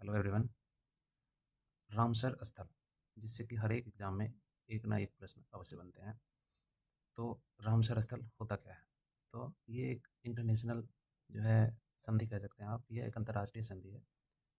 Hello everyone. Ramsar स्थल, जिससे कि हर एक एग्जाम में एक ना एक प्रश्न अवश्य बनते हैं। तो रामसर स्थल होता क्या है? तो ये एक इंटरनेशनल जो है संधि कह सकते हैं आप। ये एक अंतर्राष्ट्रीय संधि है।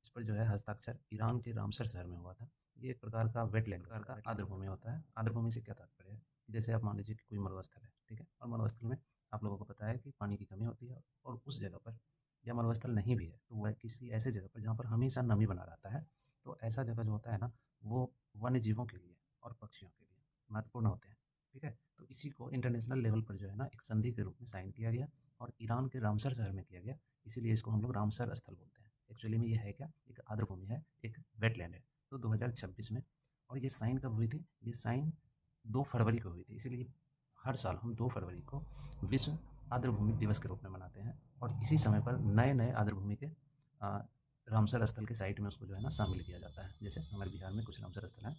इस पर जो है हस्ताक्षर ईरान के रामसर शहर में हुआ था। ये एक प्रकार का वेटलैंड प्रकार का आर्द्रभूमि होता है। आर्द्रभूमि से क्या तात्पर्य है? जैसे आप मान लीजिए कि कोई मरुस्थल है, ठीक है, और मरुस्थल में आप लोगों को पता है कि पानी की कमी होती है, और उस जगह पर या मरुस्थल नहीं भी है तो वह किसी ऐसे जगह पर जहाँ पर हमेशा नमी बना रहता है। तो ऐसा जगह जो होता है ना, वो वन्य जीवों के लिए और पक्षियों के लिए महत्वपूर्ण होते हैं। ठीक है, तो इसी को इंटरनेशनल लेवल पर जो है ना एक संधि के रूप में साइन किया गया, और ईरान के रामसर शहर में किया गया। इसीलिए इसको हम लोग रामसर स्थल बोलते हैं। एक्चुअली में ये है क्या? एक आर्द्रभूमि है, एक वेटलैंड है। तो 2026 में, और ये साइन कब हुई थी? ये साइन 2 फरवरी को हुई थी। इसीलिए हर साल हम 2 फरवरी को विश्व आर्द्रभूमि दिवस के रूप में मनाते हैं, और इसी समय पर नए नए आर्द्रभूमि के रामसर स्थल के साइट में उसको जो है ना शामिल किया जाता है। जैसे हमारे बिहार में कुछ रामसर स्थल हैं,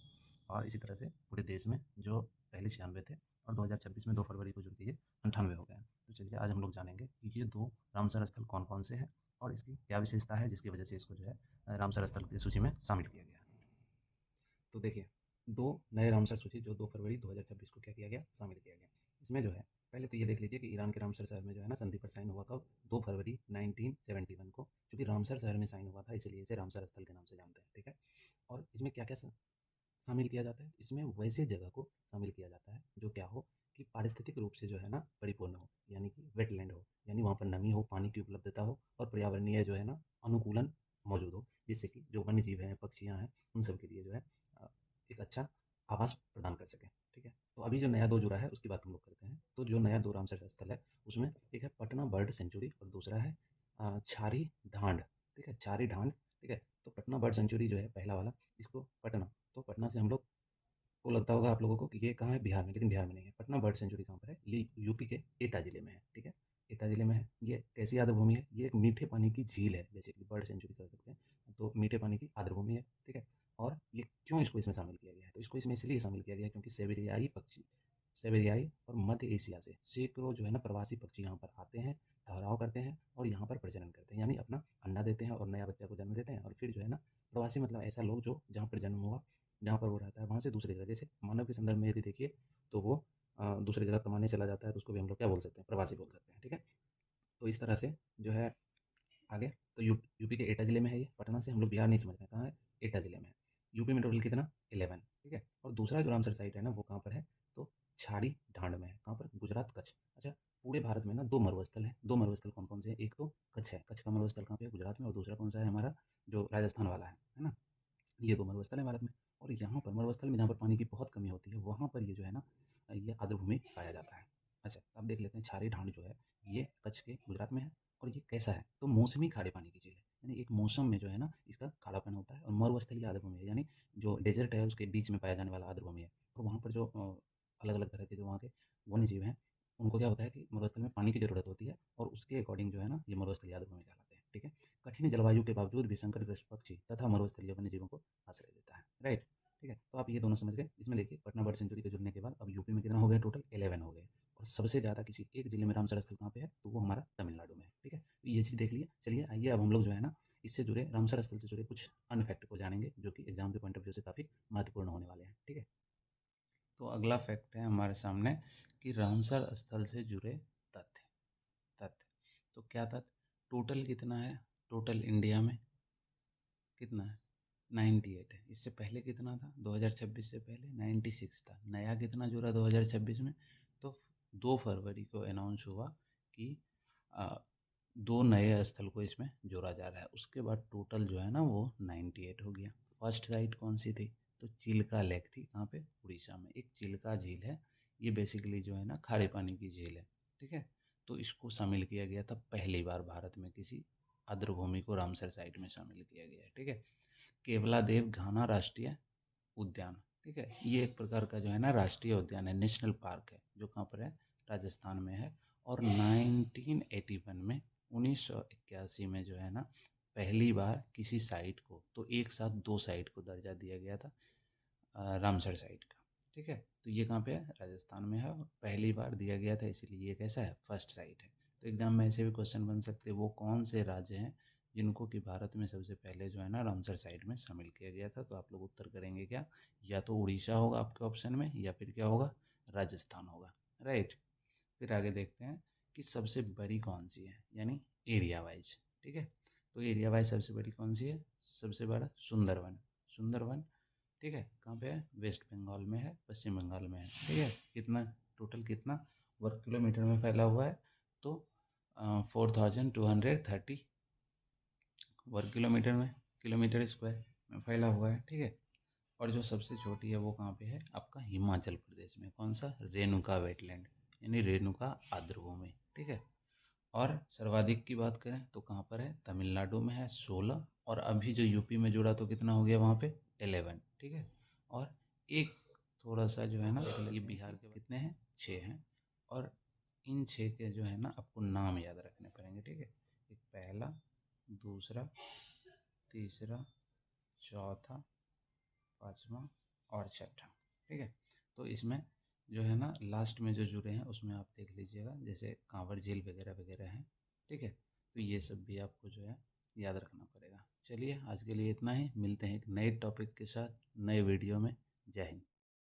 और इसी तरह से पूरे देश में जो पहले 96 थे, और 2026 में 2 फरवरी को जुड़ के ये 98 हो गए हैं। तो चलिए आज हम लोग जानेंगे कि ये 2 रामसर स्थल कौन-कौन से हैं, और इसकी क्या विशेषता है जिसकी वजह से इसको जो है रामसर स्थल की सूची में शामिल किया गया है। तो देखिए, 2 नए रामसर सूची जो 2 फरवरी 2026 को क्या किया गया? शामिल किया गया। इसमें जो है, पहले तो ये देख लीजिए कि ईरान के रामसर शहर में जो है ना संधि पर साइन हुआ कब? 2 फरवरी 1971 को। चूँकि रामसर शहर में साइन हुआ था, इसीलिए इसे रामसर स्थल के नाम से जानते हैं, ठीक है? और इसमें क्या-क्या शामिल किया जाता है? इसमें वैसे जगह को शामिल किया जाता है जो क्या हो, कि पारिस्थितिक रूप से जो है ना परिपूर्ण हो, यानी कि वेटलैंड हो, यानी वहाँ पर नमी हो, पानी की उपलब्धता हो, और पर्यावरणीय जो है ना अनुकूलन मौजूद हो, जिससे कि जो वन्य जीव हैं, पक्षियाँ हैं, उन सब के लिए जो है अ, एक अच्छा आवास प्रदान कर सकें। ठीक है? तो अभी जो नया 2 जुड़ा है उसकी बात हम लोग करते हैं। तो जो नया 2 रामसर स्थल है, उसमें एक है पटना बर्ड सेंचुरी, और दूसरा है छारी ढांड। ठीक है? छारी ढांड। ठीक है? तो पटना बर्ड सेंचुरी जो है पहला वाला, इसको पटना, तो पटना से हम लोग को लगता होगा आप लोगों को कि ये कहाँ है? बिहार में, लेकिन बिहार में नहीं है। पटना बर्ड सेंचुरी कहाँ पर है? ये यूपी के एटा ज़िले में है, ठीक है? एटा ज़िले में है। ये कैसी आर्द्रभूमि है? ये एक मीठे पानी की झील है, बेसिकली बर्ड सेंचुरी कह सकते हैं। तो मीठे पानी की आर्द्रभूमि है, ठीक है? और ये क्यों इसको इसमें शामिल किया गया है? तो इसको इसमें इसलिए शामिल किया गया है क्योंकि सेबेरियाई और मध्य एशिया से सैकड़ों जो है ना प्रवासी पक्षी यहाँ पर आते हैं, ठहराव करते हैं, और यहाँ पर प्रजनन करते हैं, यानी अपना अंडा देते हैं और नया बच्चा को जन्म देते हैं, और फिर जो है ना प्रवासी मतलब ऐसा लोग जो जहाँ पर जन्म हुआ, जहाँ पर वो रहता है, वहाँ से दूसरी जगह, जैसे मानव के संदर्भ में यदि देखिए तो वो दूसरी जगह कमाने चला जाता है, तो उसको भी हम लोग क्या बोल सकते हैं? प्रवासी बोल सकते हैं, ठीक है? तो इस तरह से जो है आगे, तो यूपी के एटा ज़िले में है ये। पटना से हम लोग बिहार नहीं समझ रहे हैं, कहाँ है? एटा ज़िले में है। यूपी में टोटल कितना? 11, ठीक है? और दूसरा जो रामसर साइट है ना, वो कहाँ पर है? तो छाड़ी ढांड में है। कहाँ पर? गुजरात, कच्छ। अच्छा, पूरे भारत में ना 2 मरुस्थल हैं। 2 मरुस्थल कौन-कौन से हैं? एक तो कच्छ है। कच्छ का मरुस्थल कहाँ पे है? गुजरात में। और दूसरा कौन-सा है हमारा? जो राजस्थान वाला है ना? ये 2 मरुस्थल हैं भारत में। और यहाँ पर मरुस्थल में जहाँ पर पानी की बहुत कमी होती है, वहाँ पर ये जो है ना ये आर्द्रभूमि पाया जाता है। अच्छा, अब देख लेते हैं छारी ढांड जो है, ये कच्छ के गुजरात में है। और ये कैसा है? तो मौसमी खारे पानी की झील है, यानी एक मौसम में जो है ना इसका खारापन होता है, और मरुस्थलीय आर्द्रभूमि है, यानी जो डेज़र्ट है उसके बीच में पाया जाने वाला आर्द्रभूमि है। और वहाँ पर जो अलग-अलग तरह के जो वहाँ के वन्य जीव हैं, उनको क्या होता है कि मरुस्थल में पानी की ज़रूरत होती है, और उसके अकॉर्डिंग जो है ना ये मरुस्थलीय आर्द्रभूमि कहलाते हैं। ठीक है? कठिन जलवायु के बावजूद भी संकटग्रस्त पक्षी तथा मरुस्थलीय वन्य जीवों को आश्रय देता है। राइट? ठीक है? तो आप ये दोनों समझ गए। इसमें देखिए पटना बर्ड सेंचुरी के जुड़ने के बाद अब यूपी में कितना हो गया? टोटल 11 हो गए। और सबसे ज़्यादा किसी एक जिले में रामसर स्थल कहाँ पे है? तो वो हमारा तमिलनाडु में है। ठीक है? तो ये चीज़ देख लिए। चलिए आइए अब हम लोग जो है ना इससे जुड़े रामसर स्थल से जुड़े कुछ अन्य फैक्ट को जानेंगे, जो कि एग्जाम के पॉइंट ऑफ व्यू से काफ़ी महत्वपूर्ण होने वाले हैं। ठीक है? तो अगला फैक्ट है हमारे सामने कि रामसर स्थल से जुड़े तथ्य। तथ्य तो क्या तथ्य? टोटल कितना है? टोटल इंडिया में कितना है? 98 है। इससे पहले कितना था? 2026 से पहले 96 था। नया कितना जुड़ा 2026 में? तो 2 फरवरी को अनाउंस हुआ कि अ, 2 नए स्थल को इसमें जोड़ा जा रहा है। उसके बाद टोटल जो है ना वो 98 हो गया। फर्स्ट साइट कौन सी थी? तो चिल्का लेक थी। कहाँ पे? उड़ीसा में। एक चिल्का झील है। ये बेसिकली जो है ना खारे पानी की झील है। ठीक है? तो इसको शामिल किया गया था पहली बार भारत में, किसी आर्द्रभूमि को रामसर साइट में शामिल किया गया है। ठीक है? केवलादेव घाना राष्ट्रीय उद्यान, ठीक है, ये एक प्रकार का जो है ना राष्ट्रीय उद्यान है, नेशनल पार्क है, जो कहाँ पर है? राजस्थान में है। और 1981 में 1981 में जो है ना पहली बार किसी साइट को, तो एक साथ 2 साइट को दर्जा दिया गया था रामसर साइट का। ठीक है? तो ये कहाँ पे है? राजस्थान में है, और पहली बार दिया गया था, इसीलिए ये कैसा है? फर्स्ट साइट है। तो एग्जाम में ऐसे भी क्वेश्चन बन सकते हैं, वो कौन से राज्य हैं जिनको कि भारत में सबसे पहले जो है ना रामसर साइट में शामिल किया गया था। तो आप लोग उत्तर करेंगे क्या, या तो उड़ीसा होगा आपके ऑप्शन में, या फिर क्या होगा, राजस्थान होगा, राइट। फिर आगे देखते हैं कि सबसे बड़ी कौन सी है, यानी एरिया वाइज, ठीक है। तो एरिया वाइज सबसे बड़ी कौन सी है, सबसे बड़ा सुंदरवन, सुंदरवन, ठीक है। कहाँ पे है, वेस्ट बंगाल में है, पश्चिम बंगाल में है, ठीक है। कितना, टोटल कितना वर्ग किलोमीटर में फैला हुआ है, तो 4230 वर्ग किलोमीटर में, किलोमीटर स्क्वायर में फैला हुआ है, ठीक है। और जो सबसे छोटी है वो कहाँ पे है, आपका हिमाचल प्रदेश में, कौन सा, रेणुका वेटलैंड, यानी रेणुका आर्द्रभूमि, ठीक है। और सर्वाधिक की बात करें तो कहाँ पर है, तमिलनाडु में है 16, और अभी जो यूपी में जुड़ा तो कितना हो गया वहाँ पे 11, ठीक है। और एक थोड़ा सा जो है ना, ये बिहार के कितने हैं, 6 हैं। और इन 6 के जो है ना आपको नाम याद रखने पड़ेंगे, ठीक है। एक पहला, दूसरा, तीसरा, चौथा, पाँचवा और छठा, ठीक है। तो इसमें जो है ना लास्ट में जो जुड़े हैं उसमें आप देख लीजिएगा, जैसे कांवर झील वगैरह वगैरह हैं, ठीक है। तो ये सब भी आपको जो है याद रखना पड़ेगा। चलिए आज के लिए इतना ही, मिलते हैं एक नए टॉपिक के साथ नए वीडियो में। जय हिंद।